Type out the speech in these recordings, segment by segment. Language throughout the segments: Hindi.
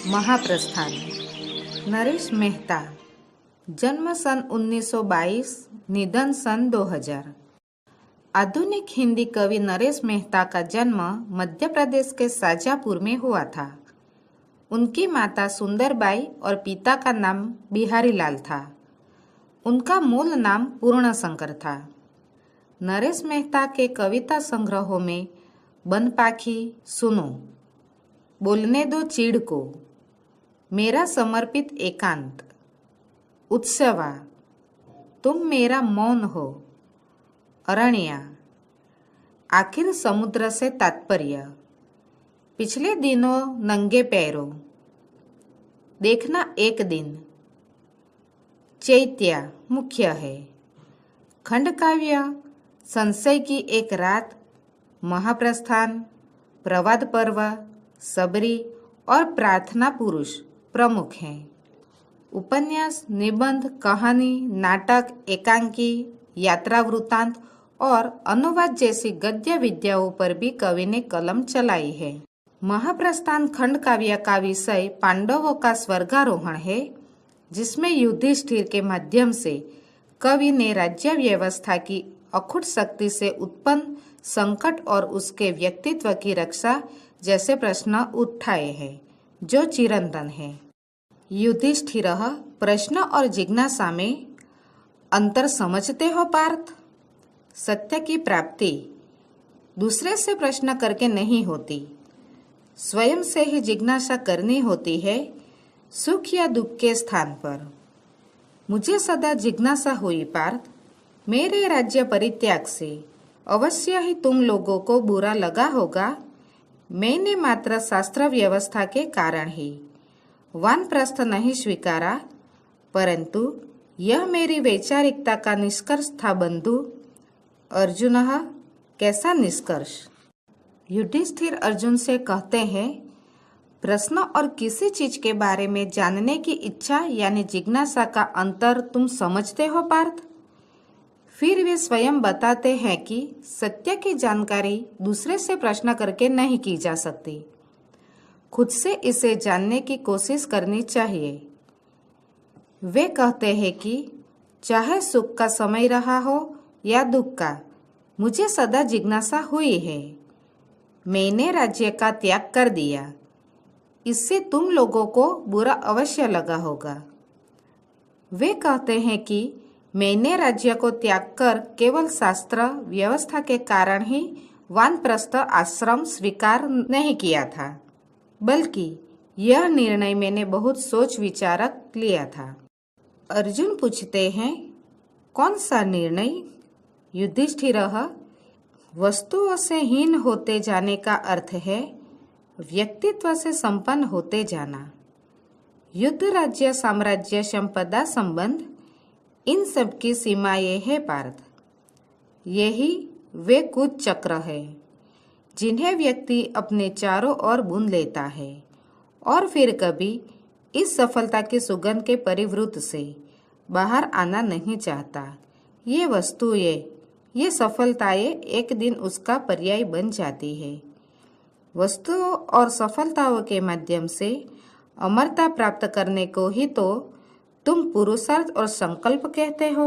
महाप्रस्थान। नरेश मेहता, जन्म सन 1922, निधन सन 2000। आधुनिक हिंदी कवि नरेश मेहता का जन्म मध्य प्रदेश के शाजापुर में हुआ था। उनकी माता सुंदरबाई और पिता का नाम बिहारी लाल था। उनका मूल नाम पूर्ण शंकर था। नरेश मेहता के कविता संग्रहों में बनपाखी, सुनो, बोलने दो चीड़ को, मेरा समर्पित एकांत, उत्सवा, तुम मेरा मौन हो, अरण्या, आखिर समुद्र से तात्पर्य, पिछले दिनों नंगे पैरों, देखना एक दिन, चैत्या मुख्य है। खंडकाव्य, संशय की एक रात, महाप्रस्थान, प्रवाद पर्व, सबरी और प्रार्थना पुरुष प्रमुख हैं। उपन्यास, निबंध, कहानी, नाटक, एकांकी, यात्रा वृत्तांत और अनुवाद जैसी गद्य विद्याओं पर भी कवि ने कलम चलाई है। महाप्रस्थान खंड काव्य का विषय पांडवों का स्वर्गारोहण है, जिसमें युधिष्ठिर के माध्यम से कवि ने राज्य व्यवस्था की अखुट शक्ति से उत्पन्न संकट और उसके व्यक्तित्व की रक्षा जैसे प्रश्न उठाए हैं, जो चिरंतन है। युधिष्ठिर, प्रश्न और जिज्ञासा में अंतर समझते हो पार्थ? सत्य की प्राप्ति दूसरे से प्रश्न करके नहीं होती, स्वयं से ही जिज्ञासा करनी होती है, सुख या दुख के स्थान पर। मुझे सदा जिज्ञासा हुई पार्थ, मेरे राज्य परित्याग से अवश्य ही तुम लोगों को बुरा लगा होगा। मैंने मात्र शास्त्र व्यवस्था के कारण ही वानप्रस्थ नहीं स्वीकारा, परंतु यह मेरी वैचारिकता का निष्कर्ष था बंधु। अर्जुन, कैसा निष्कर्ष? युधिष्ठिर अर्जुन से कहते हैं, प्रश्न और किसी चीज के बारे में जानने की इच्छा यानी जिज्ञासा का अंतर तुम समझते हो पार्थ? फिर वे स्वयं बताते हैं कि सत्य की जानकारी दूसरे से प्रश्न करके नहीं की जा सकती, खुद से इसे जानने की कोशिश करनी चाहिए। वे कहते हैं कि चाहे सुख का समय रहा हो या दुख का, मुझे सदा जिज्ञासा हुई है। मैंने राज्य का त्याग कर दिया, इससे तुम लोगों को बुरा अवश्य लगा होगा। वे कहते हैं कि मैंने राज्य को त्याग कर केवल शास्त्र व्यवस्था के कारण ही वानप्रस्थ आश्रम स्वीकार नहीं किया था, बल्कि यह निर्णय मैंने बहुत सोच विचारक लिया था। अर्जुन पूछते हैं, कौन सा निर्णय? युधिष्ठिर, वस्तुओं से हीन होते जाने का अर्थ है व्यक्तित्व से संपन्न होते जाना। युद्ध, राज्य, साम्राज्य, संपदा, संबंध, इन सब की सीमाएं है पार्थ। यही वे कुछ चक्र है जिन्हें व्यक्ति अपने चारों ओर बुन लेता है और फिर कभी इस सफलता की सुगंध के परिवृत्त से बाहर आना नहीं चाहता। ये वस्तुएं, ये सफलताएं एक दिन उसका पर्याय बन जाती है। वस्तुओं और सफलताओं के माध्यम से अमरता प्राप्त करने को ही तो तुम पुरुषार्थ और संकल्प कहते हो।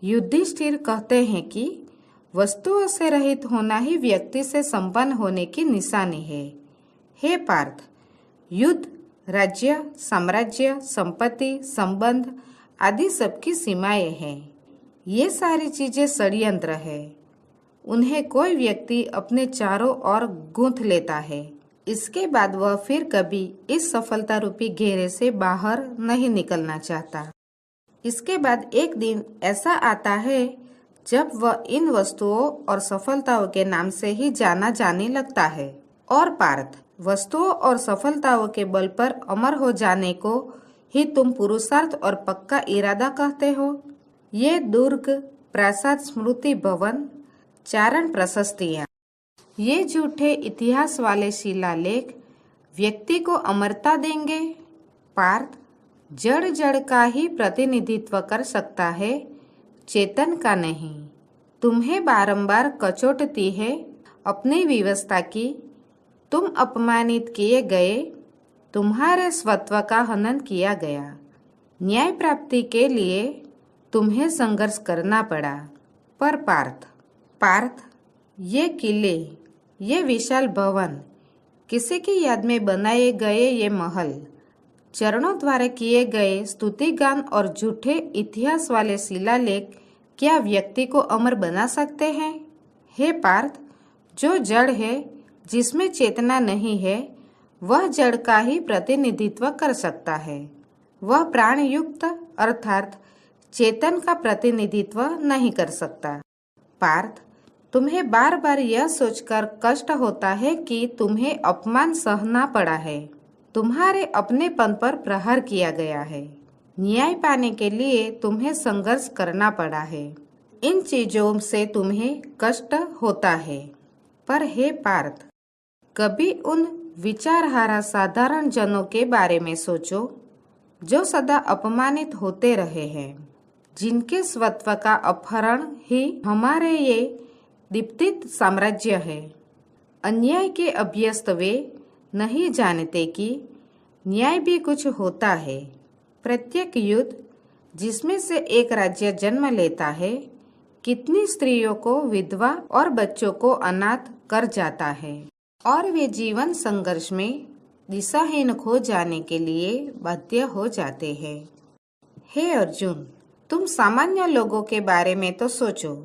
युधिष्ठिर कहते हैं कि वस्तुओं से रहित होना ही व्यक्ति से संपन्न होने की निशानी है। हे पार्थ, युद्ध, राज्य, साम्राज्य, संपत्ति, संबंध आदि सबकी सीमाएं हैं। ये सारी चीजें षड्यंत्र है। उन्हें कोई व्यक्ति अपने चारों ओर गूंथ लेता है, इसके बाद वह फिर कभी इस सफलता रूपी घेरे से बाहर नहीं निकलना चाहता। इसके बाद एक दिन ऐसा आता है जब वह इन वस्तुओं और सफलताओं के नाम से ही जाना जाने लगता है। और पार्थ, वस्तुओं और सफलताओं के बल पर अमर हो जाने को ही तुम पुरुषार्थ और पक्का इरादा कहते हो। ये दुर्ग, प्रासाद, स्मृति भवन, चारण प्रशस्तियाँ, ये झूठे इतिहास वाले शिलालेख व्यक्ति को अमरता देंगे? पार्थ, जड़ जड़ का ही प्रतिनिधित्व कर सकता है, चेतन का नहीं। तुम्हें बारंबार कचोटती है अपनी व्यवस्था की, तुम अपमानित किए गए, तुम्हारे स्वत्व का हनन किया गया। न्याय प्राप्ति के लिए तुम्हें संघर्ष करना पड़ा। पर पार्थ, ये किले, ये विशाल भवन, किसी की याद में बनाए गए ये महल, चरणों द्वारा किए गए स्तुतिगान और झूठे इतिहास वाले शिलालेख क्या व्यक्ति को अमर बना सकते हैं? हे पार्थ, जो जड़ है, जिसमें चेतना नहीं है, वह जड़ का ही प्रतिनिधित्व कर सकता है। वह प्राण युक्त अर्थात चेतन का प्रतिनिधित्व नहीं कर सकता। पार्थ, तुम्हें बार बार यह सोचकर कष्ट होता है कि तुम्हें अपमान सहना पड़ा है, तुम्हारे अपनेपन पर प्रहार किया गया है, न्याय पाने के लिए तुम्हें संघर्ष करना पड़ा है। इन चीजों से तुम्हें कष्ट होता है। पर हे पार्थ, कभी उन विचारहारा साधारण जनों के बारे में सोचो जो सदा अपमानित होते रहे हैं, जिनके स्वत्व का अपहरण ही हमारे ये दीप्तित साम्राज्य है। अन्याय के अभ्यस्त वे नहीं जानते कि न्याय भी कुछ होता है। प्रत्येक युद्ध जिसमें से एक राज्य जन्म लेता है, कितनी स्त्रियों को विधवा और बच्चों को अनाथ कर जाता है, और वे जीवन संघर्ष में दिशाहीन खो जाने के लिए बाध्य हो जाते हैं। हे अर्जुन, तुम सामान्य लोगों के बारे में तो सोचो,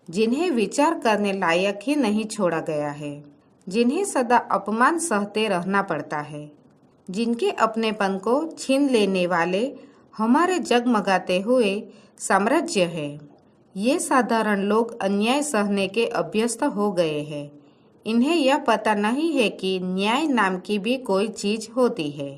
जिन्हें विचार करने लायक ही नहीं छोड़ा गया है, जिन्हें सदा अपमान सहते रहना पड़ता है, जिनके अपनेपन को छीन लेने वाले हमारे जगमगाते हुए साम्राज्य है। ये साधारण लोग अन्याय सहने के अभ्यस्त हो गए हैं। इन्हें यह पता नहीं है कि न्याय नाम की भी कोई चीज होती है।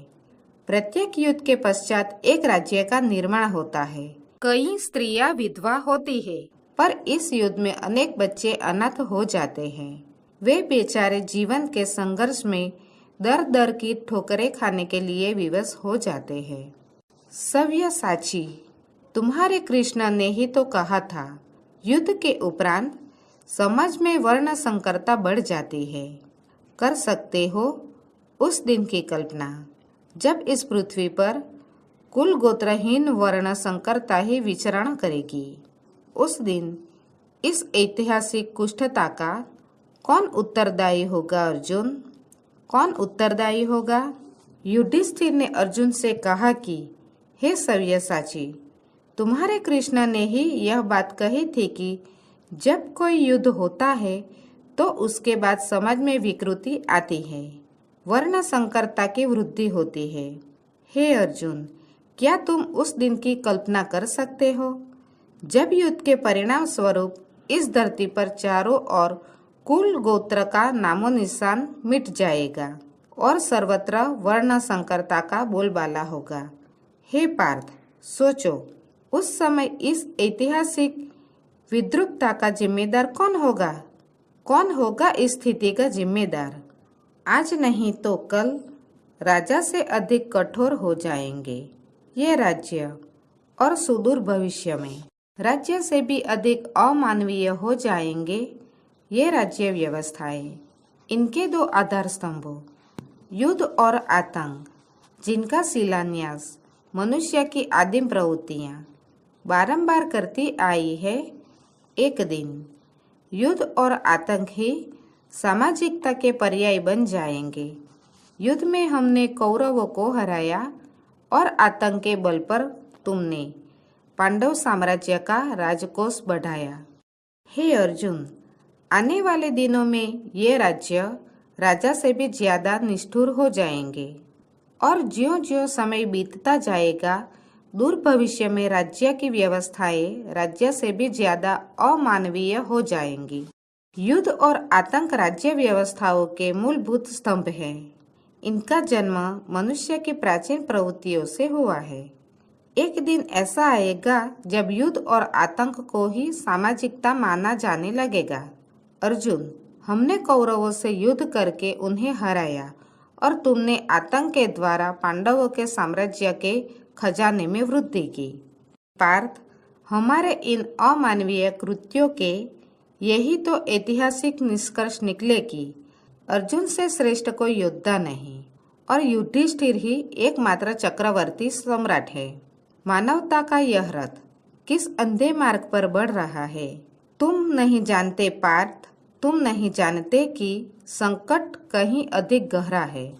प्रत्येक युद्ध के पश्चात एक राज्य का निर्माण होता है। कई स्त्रियां विधवा होती है, पर इस युद्ध में अनेक बच्चे अनाथ हो जाते हैं। वे बेचारे जीवन के संघर्ष में दर दर की ठोकरें खाने के लिए विवश हो जाते हैं। सव्यसाची, तुम्हारे कृष्ण ने ही तो कहा था, युद्ध के उपरांत समाज में वर्ण संकरता बढ़ जाती है। कर सकते हो उस दिन की कल्पना जब इस पृथ्वी पर कुल गोत्रहीन वर्ण संकरता ही विचरण करेगी। उस दिन इस ऐतिहासिक कुष्ठता का कौन उत्तरदायी होगा अर्जुन? कौन उत्तरदायी होगा? युधिष्ठिर ने अर्जुन से कहा कि हे सव्यसाची, तुम्हारे कृष्ण ने ही यह बात कही थी कि जब कोई युद्ध होता है तो उसके बाद समाज में विकृति आती है, वर्ण संकरता की वृद्धि होती है। हे अर्जुन, क्या तुम उस दिन की कल्पना कर सकते हो जब युद्ध के परिणाम स्वरूप इस धरती पर चारों ओर कुल गोत्र का नामो निशान मिट जाएगा और सर्वत्र वर्ण संकरता का बोलबाला होगा? हे पार्थ, सोचो, उस समय इस ऐतिहासिक विद्रूपता का जिम्मेदार कौन होगा? कौन होगा इस स्थिति का जिम्मेदार? आज नहीं तो कल राजा से अधिक कठोर हो जाएंगे ये राज्य, और सुदूर भविष्य में राज्य से भी अधिक अमानवीय हो जाएंगे ये राज्य व्यवस्थाएं। इनके दो आधार स्तंभों, युद्ध और आतंक, जिनका शिलान्यास मनुष्य की आदिम प्रवृत्तियां बारंबार करती आई है, एक दिन युद्ध और आतंक ही सामाजिकता के पर्याय बन जाएंगे। युद्ध में हमने कौरवों को हराया और आतंक के बल पर तुमने पांडव साम्राज्य का राजकोष बढ़ाया। हे अर्जुन, आने वाले दिनों में ये राज्य राजा से भी ज्यादा निष्ठुर हो जाएंगे, और ज्यों ज्यों समय बीतता जाएगा दूर भविष्य में राज्य की व्यवस्थाएं राज्य से भी ज्यादा अमानवीय हो जाएंगी। युद्ध और आतंक राज्य व्यवस्थाओं के मूलभूत स्तंभ हैं। इनका जन्म मनुष्य की प्राचीन प्रवृत्तियों से हुआ है। एक दिन ऐसा आएगा जब युद्ध और आतंक को ही सामाजिकता माना जाने लगेगा। अर्जुन, हमने कौरवों से युद्ध करके उन्हें हराया और तुमने आतंक के द्वारा पांडवों के साम्राज्य के खजाने में वृद्धि की। पार्थ, हमारे इन अमानवीय कृत्यों के यही तो ऐतिहासिक निष्कर्ष निकले कि अर्जुन से श्रेष्ठ कोई योद्धा नहीं, और युधिष्ठिर ही एकमात्र चक्रवर्ती सम्राट है। मानवता का यह रथ किस अंधे मार्ग पर बढ़ रहा है? तुम नहीं जानते पार्थ, तुम नहीं जानते कि संकट कहीं अधिक गहरा है।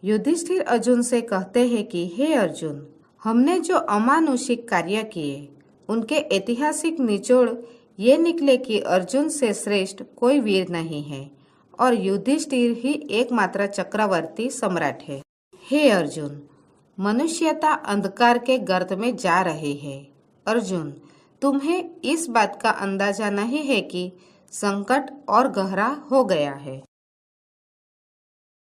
युधिष्ठिर अर्जुन से कहते हैं कि हे अर्जुन, हमने जो अमानुषिक कार्य किए उनके ऐतिहासिक निचोड़ ये निकले कि अर्जुन से श्रेष्ठ कोई वीर नहीं है और युधिष्ठिर ही एकमात्र चक्रवर्ती सम्राट है। हे अर्जुन, मनुष्यता अंधकार के गर्त में जा रही है। अर्जुन, तुम्हें इस बात का अंदाजा नहीं है कि संकट और गहरा हो गया है।